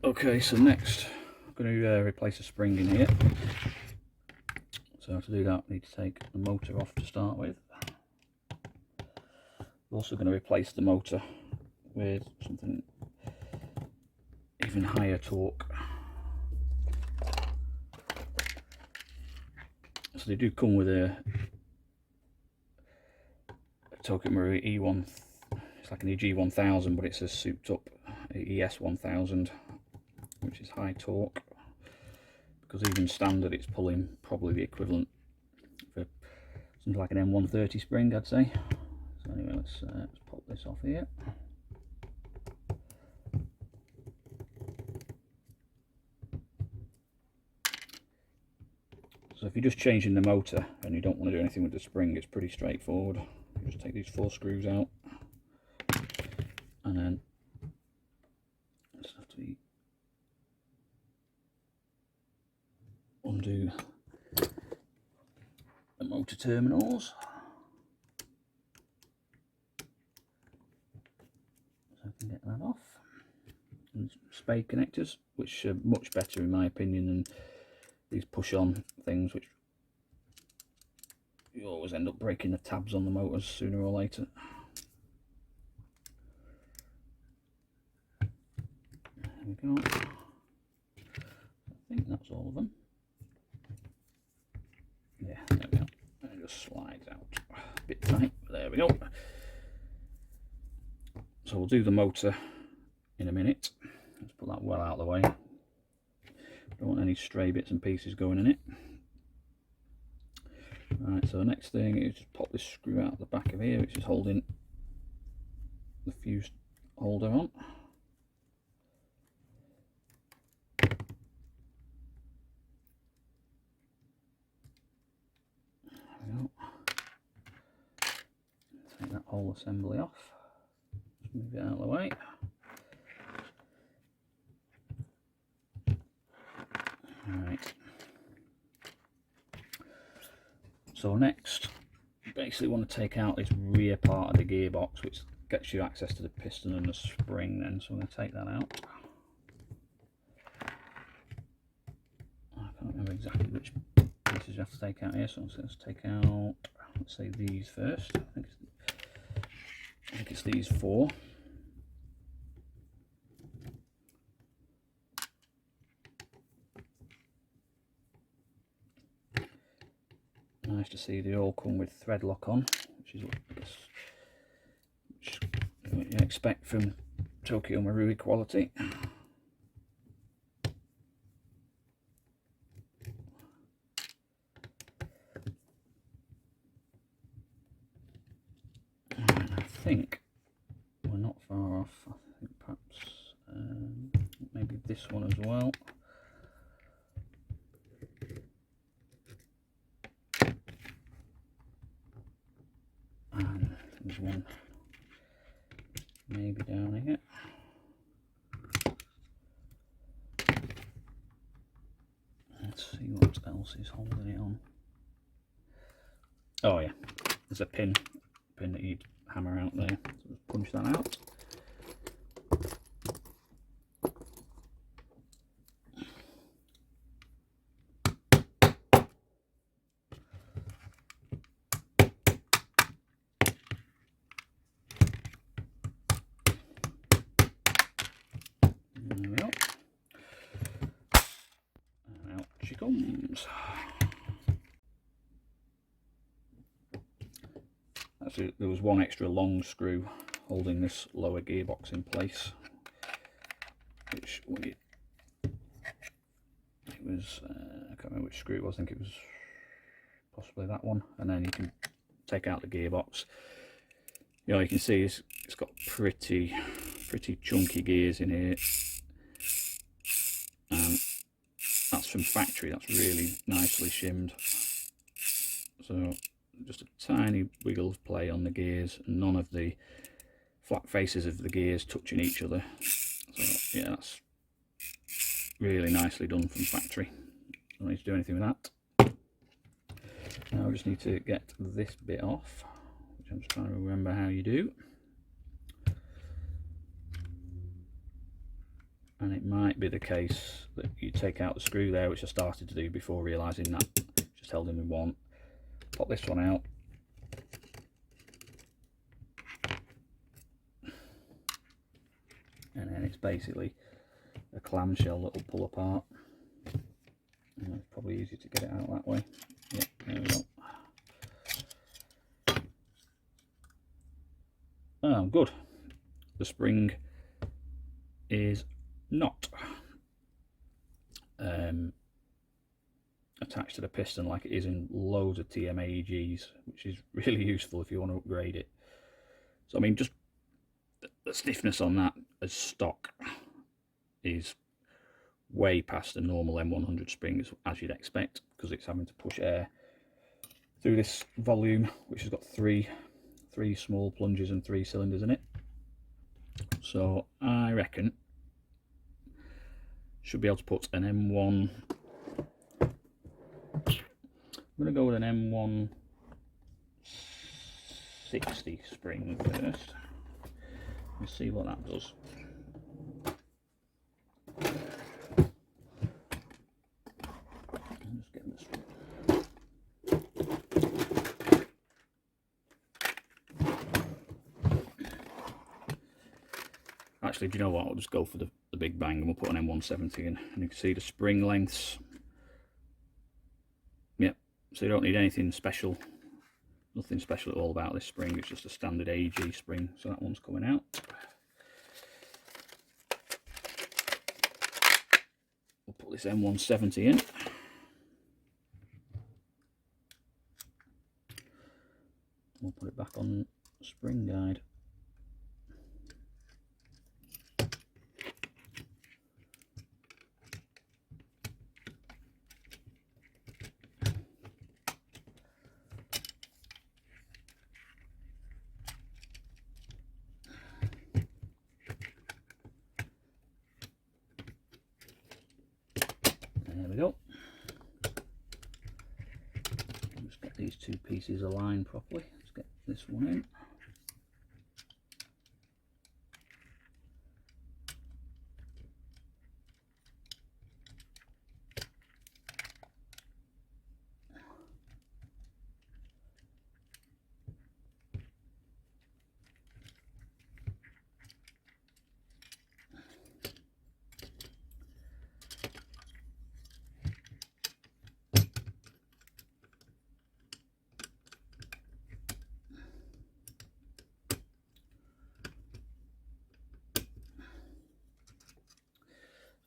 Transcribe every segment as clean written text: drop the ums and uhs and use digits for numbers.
Okay, so next I'm going to replace a spring in here. So to do that, I need to take the motor off to start with. I'm also going to replace the motor with something even higher torque. So they do come with a Tokyo Marui E1. It's like an AEG 1000, but it's a souped up ES 1000, which is high torque. Because even standard, it's pulling probably the equivalent for something like an M180 spring, I'd say. So anyway, let's pop this off here. So if you're just changing the motor and you don't want to do anything with the spring, it's pretty straightforward. You just take these 4 screws out, and then just have to undo the motor terminals. So I can get that off. And spade connectors, which are much better in my opinion than these push-on things, which you always end up breaking the tabs on the motors sooner or later. There we go. I think that's all of them. Yeah, there we go. It just slides out. A bit tight, but there we go. So we'll do the motor in a minute. Let's put that well out of the way. Don't want any stray bits and pieces going in it. Right, so the next thing is just pop this screw out the back of here, which is holding the fuse holder on. There we go. Take that whole assembly off. Just move it out of the way. Alright. So next, you basically want to take out this rear part of the gearbox, which gets you access to the piston and the spring then. So I'm going to take that out. I can't remember exactly which pieces you have to take out here, so let's take out, let's say these first. I think it's these 4. Nice to see they all come with thread lock on, which is what I guess what you expect from Tokyo Marui quality. And I think we're not far off. I think perhaps maybe this one as well. And there's one maybe down here. Let's see what else is holding it on. Oh yeah, there's a pin that you'd hammer out there. So just punch that out. There we go. And out she comes. Actually, there was one extra long screw holding this lower gearbox in place, which it was, I can't remember which screw it was, I think it was possibly that one, and then you can take out the gearbox. You know, you can see it's got pretty chunky gears in here, and that's from factory. That's really nicely shimmed. So just a tiny wiggle of play on the gears, and none of the flat faces of the gears touching each other. So yeah, that's really nicely done from factory. Don't need to do anything with that. Now I just need to get this bit off, which I'm just trying to remember how you do. and it might be the case that you take out the screw there, which I started to do before realising that just held in with one. Pop this one out, and then it's basically a clamshell that will pull apart. And it's probably easier to get it out that way. Yeah, there we go. Oh, good. The spring is not attached to the piston like it is in loads of TM AEGs, which is really useful if you want to upgrade it. So I mean, just the stiffness on that as stock is way past the normal M100 springs, as you'd expect, because it's having to push air through this volume, which has got three small plunges and 3 cylinders in it. So I reckon should be able to put an M1. I'm going to go with an M160 spring first. Let's see what that does. Just get this one. Actually, do you know what? I'll just go for the big bang and we'll put an M170 in. And you can see the spring lengths. Yep, so you don't need anything special. Nothing special at all about this spring. It's just a standard AEG spring. So that one's coming out. We'll put this M170 in. We'll put it back on the spring guide. There we go. Just get these two pieces aligned properly. Let's get this one in.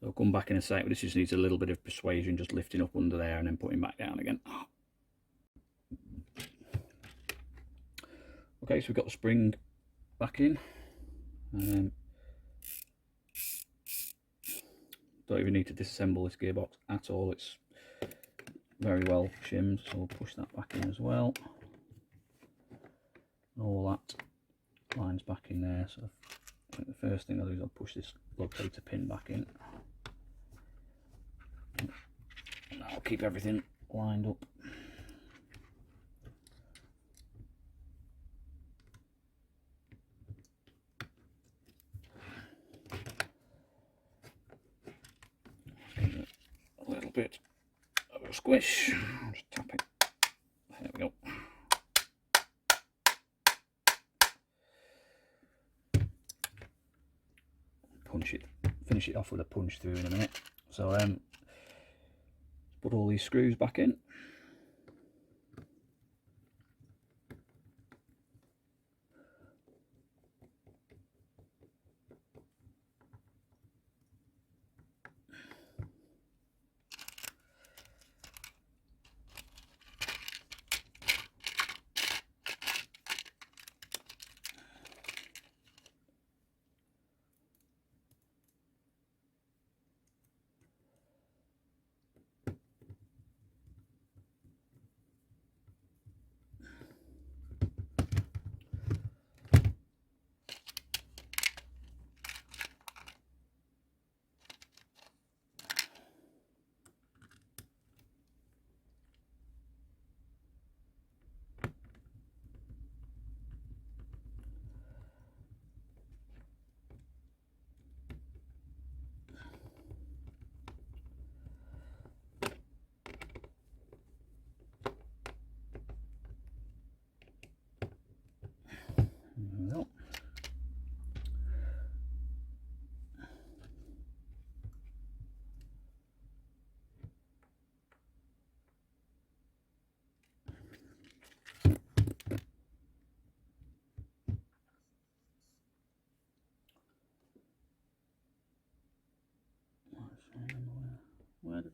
So I'll come back in a sec, but this just needs a little bit of persuasion, just lifting up under there and then putting back down again. Okay, so we've got the spring back in. Don't even need to disassemble this gearbox at all, it's very well shimmed, so we'll push that back in as well. All that lines back in there, so I think the first thing I'll do is I'll push this locator pin back in. And that'll keep everything lined up. A little bit of a squish. I'll just tap it. There we go. Punch it. Finish it off with a punch through in a minute. So put all these screws back in.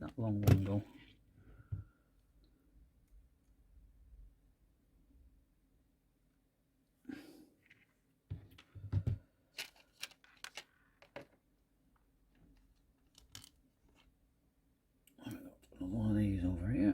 that long one go? One of these over here.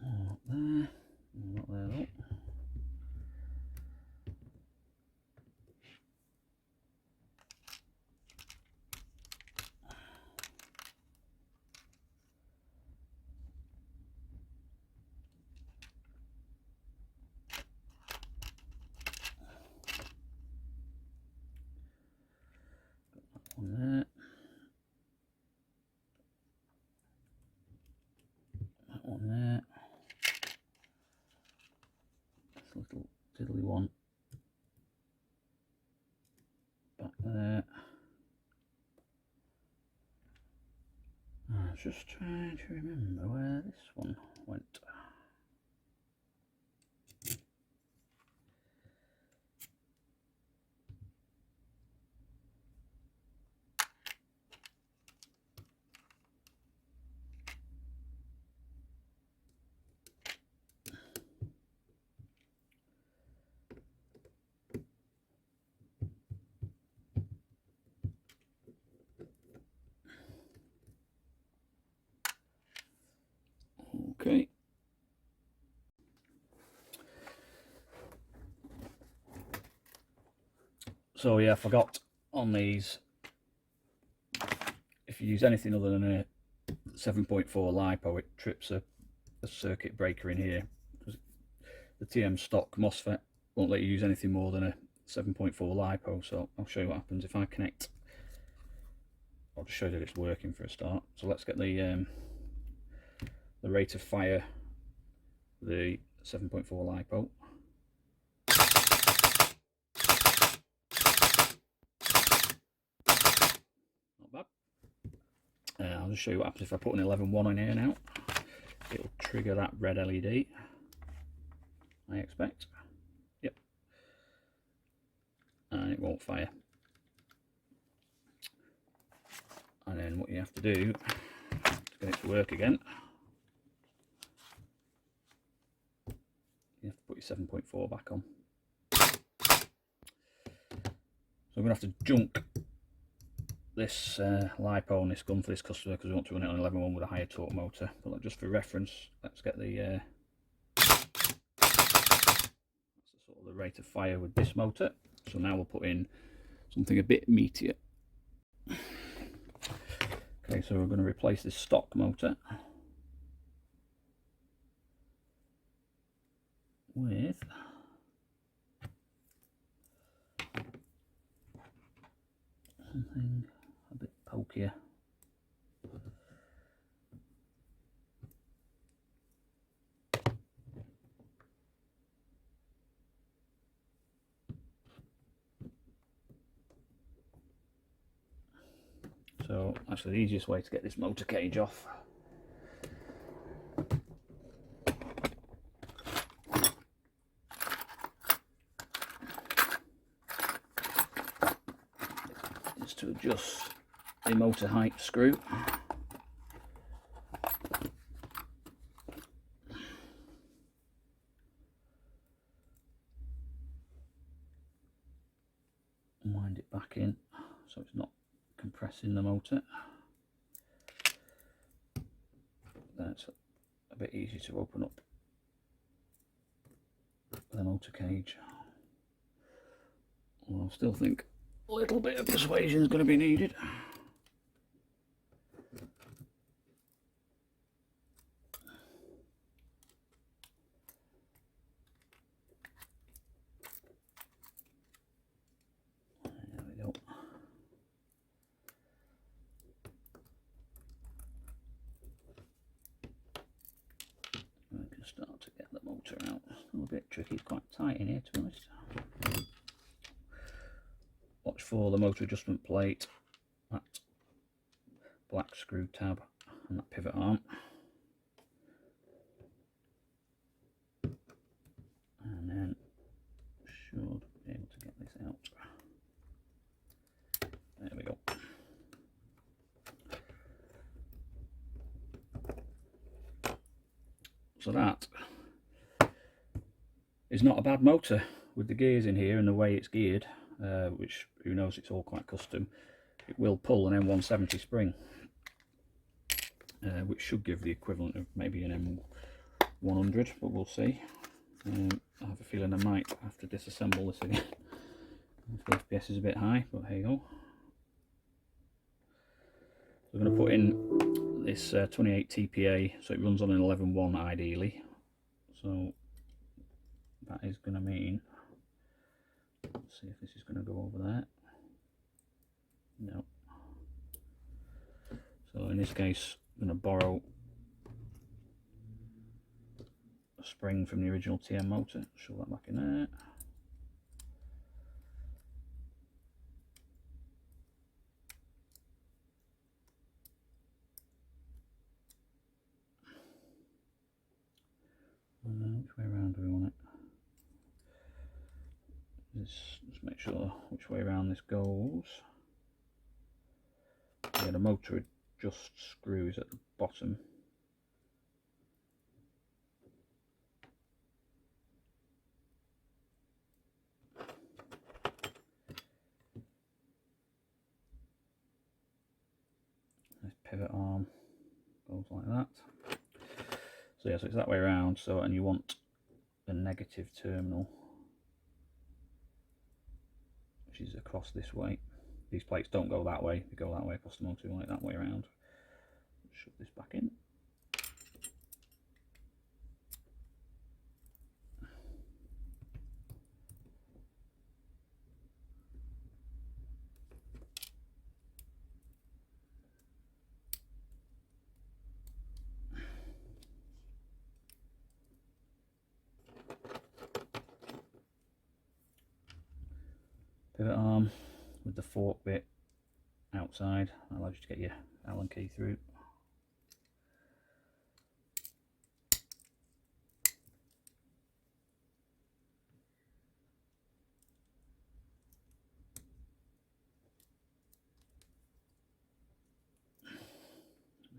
Not there. Not there though. One there. That one there. This little diddly one back there. I was just trying to remember where this one went. Okay. So yeah, I forgot on these, if you use anything other than a 7.4 LiPo, it trips a circuit breaker in here. Because the TM stock Mosfet won't let you use anything more than a 7.4 LiPo. So I'll show you what happens if I connect. I'll just show you that it's working for a start. So let's get the rate of fire, the 7.4 LiPo. Not bad. I'll just show you what happens if I put an 11.1 in here now. It'll trigger that red LED, I expect. Yep. And it won't fire. And then what you have to do to get it to work again, you have to put your 7.4 back on. So I'm going to have to junk this LiPo on this gun for this customer because we want to run it on 11.1 with a higher torque motor. But just for reference, let's get the that's the sort of the rate of fire with this motor. So now we'll put in something a bit meatier. Okay, so we're going to replace this stock motor with something a bit pokier. So actually the easiest way to get this motor cage off is to adjust the motor height screw. And wind it back in so it's not compressing the motor. Then it's a bit easier to open up the motor cage. Well, I still think a little bit of persuasion is going to be needed. There we go. We can start to get the motor out. It's a little bit tricky, it's quite tight in here to be honest. What watch for the motor adjustment plate, that black screw tab and that pivot arm. And then should be able to get this out. There we go. So that is not a bad motor with the gears in here and the way it's geared, which, who knows, it's all quite custom. It will pull an M170 spring, which should give the equivalent of maybe an M100, but we'll see. I have a feeling I might have to disassemble this again. The FPS is a bit high, but here you go. We're going to put in this 28 TPA, so it runs on an 11.1 ideally. So that is going to mean, let's see if this is going to go over there. No. So in this case, I'm going to borrow a spring from the original TM motor, shove that back in there. Which way around do we want it? Just make sure which way around this goes. Yeah, the motor adjust screws at the bottom. This pivot arm goes like that. So yeah, so it's that way around. So, and you want a negative terminal, which is across this way. These plates don't go that way, they go that way across the motor, like that way around. Shove this back in. Pivot arm with the fork bit outside, that allows you to get your Allen key through.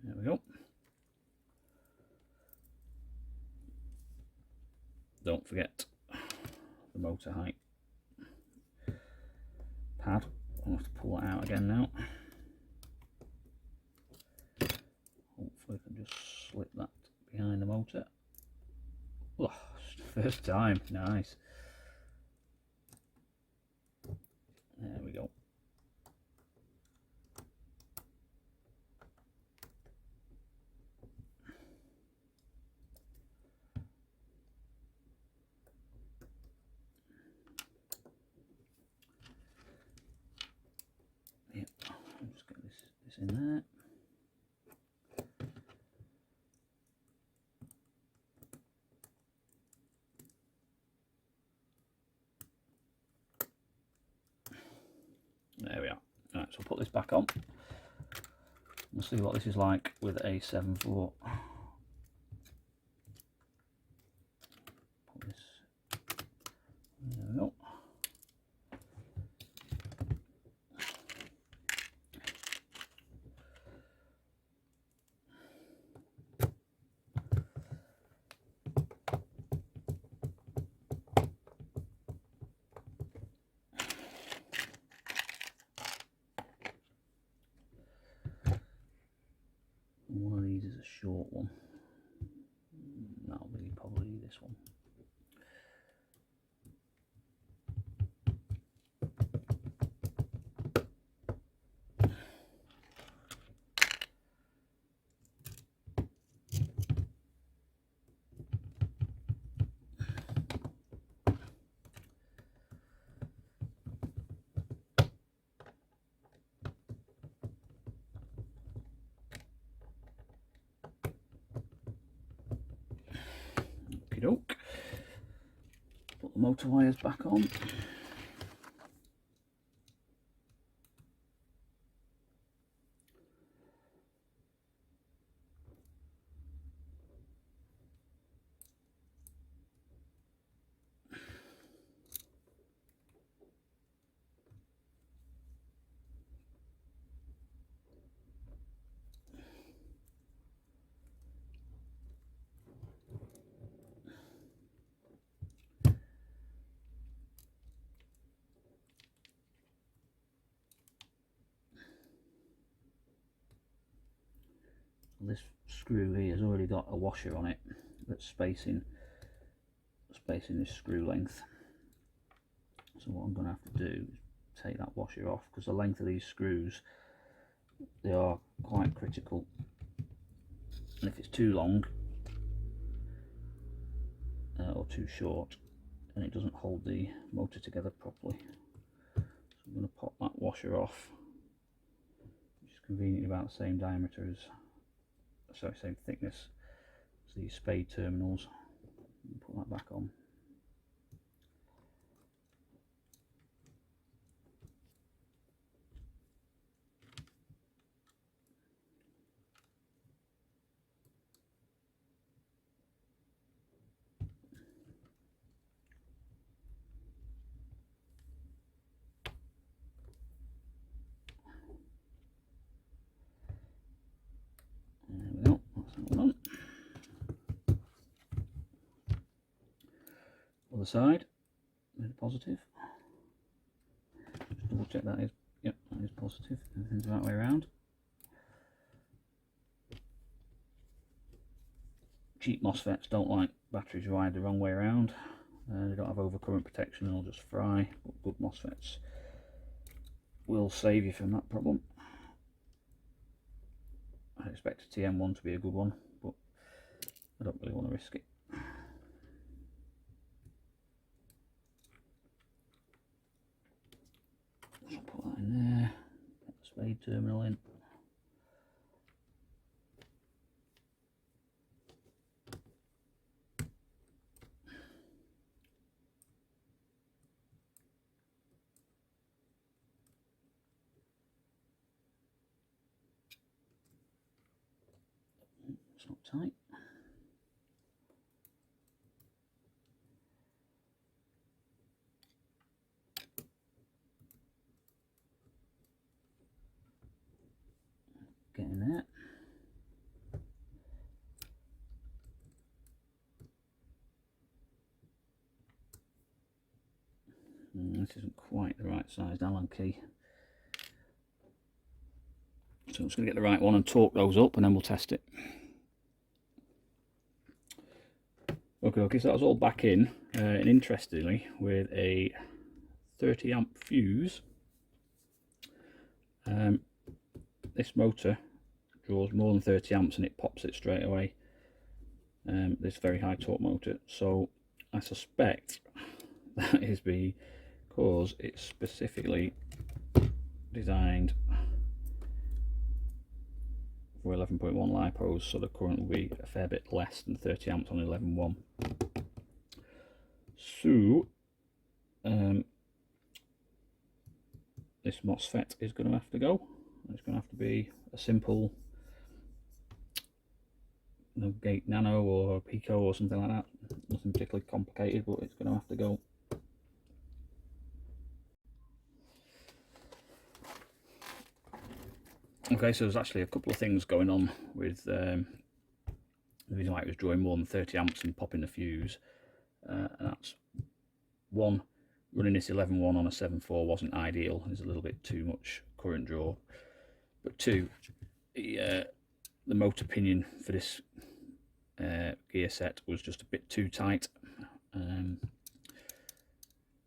There we go. Don't forget the motor height pad. I'll have to pull that out again now. Hopefully I can just slip that behind the motor. Oh, first time, nice. There we go. Yep, I'll just get this in there. There we are. Right, so I'll put this back on. We'll see what this is like with a 7/4. Put this. There we go. One of these is a short one. That'll be probably this one. Okey-doke. Put the motor wires back on. this screw here has already got a washer on it that's spacing this screw length. So what I'm going to have to do is take that washer off, because the length of these screws, they are quite critical, and if it's too long or too short, then it doesn't hold the motor together properly. So I'm going to pop that washer off, which is conveniently about the same diameter as, sorry, same thickness as these spade terminals. Put that back on. There we go, that's that one on. Other side, positive. Just double check that is, yep, that is positive. Everything's the right way around. Cheap Mosfets don't like batteries wired the wrong way around. They don't have overcurrent protection and they'll just fry, but good Mosfets will save you from that problem. I expect a TM1 to be a good one, but I don't really want to risk it. So put that in there, get the spade terminal in. It's not tight. Get in there. This isn't quite the right sized Allen key. So I'm just going to get the right one and torque those up, and then we'll test it. Okay, so that was all back in, and interestingly, with a 30 amp fuse, this motor draws more than 30 amps and it pops it straight away. This very high torque motor, so I suspect that is because it's specifically designed for 11.1 lipos, so the current will be a fair bit less than 30 amps on 11.1. So this Mosfet is going to have to go. It's going to have to be a simple gate nano or pico or something like that. Nothing particularly complicated, but it's going to have to go. Okay, so there's actually a couple of things going on with the reason why it was drawing more than 30 amps and popping the fuse, and that's one, running this 11.1 on a 7.4 wasn't ideal. There's a little bit too much current draw. But two, the motor pinion for this gear set was just a bit too tight, and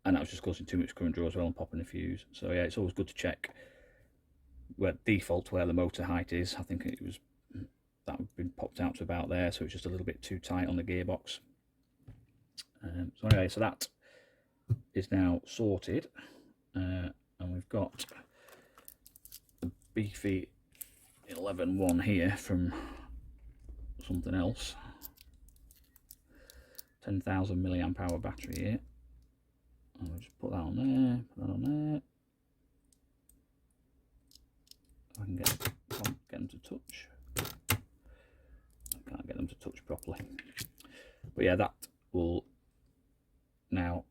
that was just causing too much current draw as well and popping the fuse. So yeah, it's always good to check where default where the motor height is. I think it was that had been popped out to about there, so it's just a little bit too tight on the gearbox. So anyway, so that is now sorted, and we've got the beefy 11.1 here from something else, 10,000 milliamp hour battery here. And we'll just put that on there, put that on there. I can get them to touch. I can't get them to touch properly, but yeah, that will now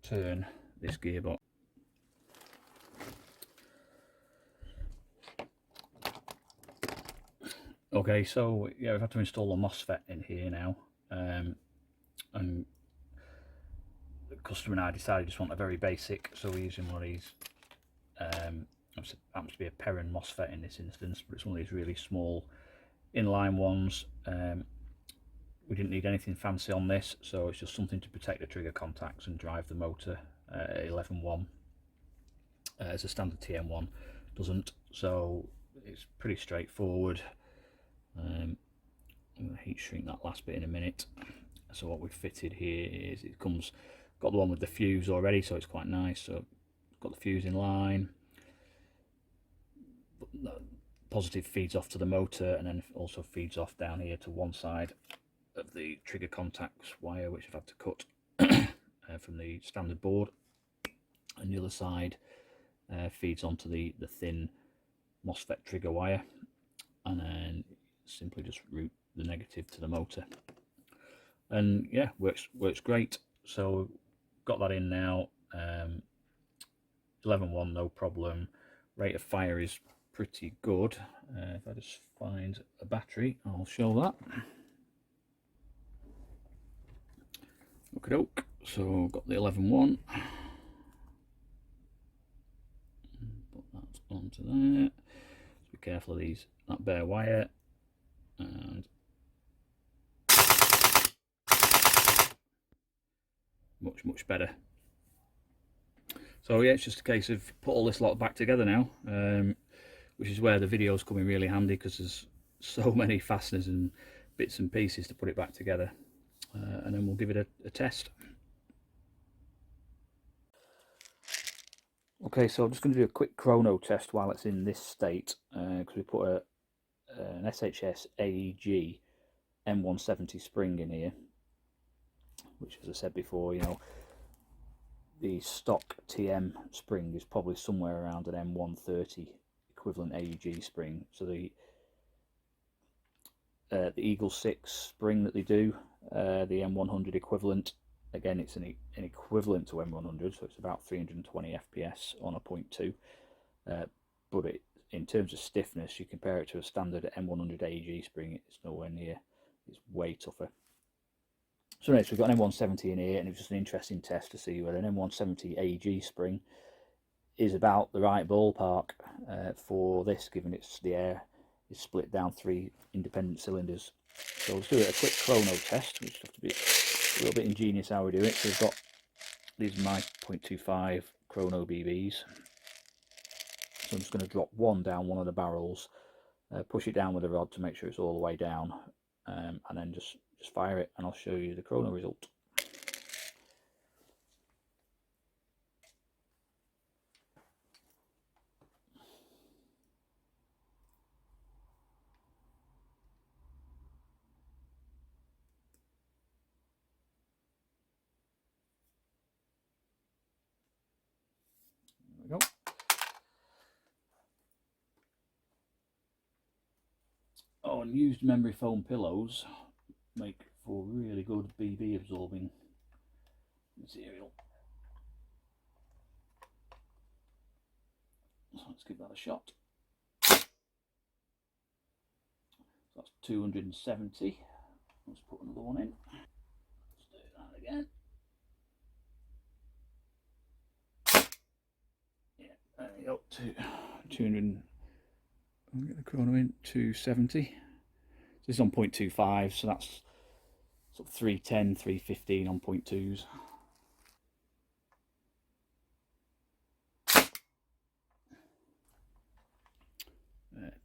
turn this gearbox. Okay, so yeah, we've had to install a Mosfet in here now, and the customer and I decided just want a very basic, so we're using one of these It happens to be a Perrin Mosfet in this instance, but it's one of these really small inline ones. We didn't need anything fancy on this, so it's just something to protect the trigger contacts and drive the motor. 11.1 as a standard TM1 doesn't, so it's pretty straightforward. I'm going to heat shrink that last bit in a minute. So what we've fitted here is it comes, got the one with the fuse already, so it's quite nice. So got the fuse in line, positive feeds off to the motor, and then also feeds off down here to one side of the trigger contacts wire, which I've had to cut from the standard board, and the other side feeds onto the thin Mosfet trigger wire, and then simply just route the negative to the motor, and yeah, works great. So got that in now. 11.1 no problem. Rate of fire is pretty good. If I just find a battery, I'll show that. Okie so got the 11.1. Put that onto there. Just be careful of that bare wire, and much better. So yeah, it's just a case of put all this lot back together now, which is where the videos come in really handy, because there's so many fasteners and bits and pieces to put it back together, and then we'll give it a test. Okay, so I'm just going to do a quick chrono test while it's in this state, because we put an SHS AEG M180 spring in here, which, as I said before, you know, the stock TM spring is probably somewhere around an M130 equivalent AEG spring. So the Eagle 6 spring that they do, the M100 equivalent, again it's an equivalent to M100, so it's about 320 FPS on a 0.2, but in terms of stiffness, you compare it to a standard M100 AEG spring, it's nowhere near, it's way tougher. So next we've got an M170 in here, and it's just an interesting test to see whether an M170 AEG spring is about the right ballpark for this, given the air is split down 3 independent cylinders. So let's do a quick chrono test, which have to be a little bit ingenious how we do it. So we've got, these are my 0.25 chrono BBs. So I'm just going to drop one down one of the barrels, push it down with a rod to make sure it's all the way down, and then just fire it, and I'll show you the chrono result. There we go. Oh, and used memory foam pillows make for really good BB absorbing material. So let's give that a shot. So that's 270. Let's put another one in. Let's do that again. Yeah, there we go. 200. I'll get the chrono in. 270. This is on 0.25, so that's sort of 310, 315 on 0.2s.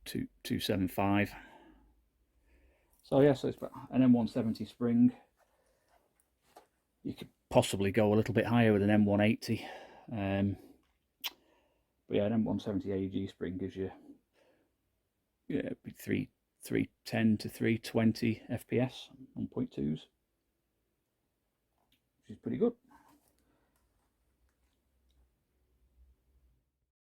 275. So yeah, so it's an M170 spring. You could possibly go a little bit higher with an M180, but yeah, an M170 AEG spring gives you, yeah, 310 to 320 FPS on 0.2s, which is pretty good.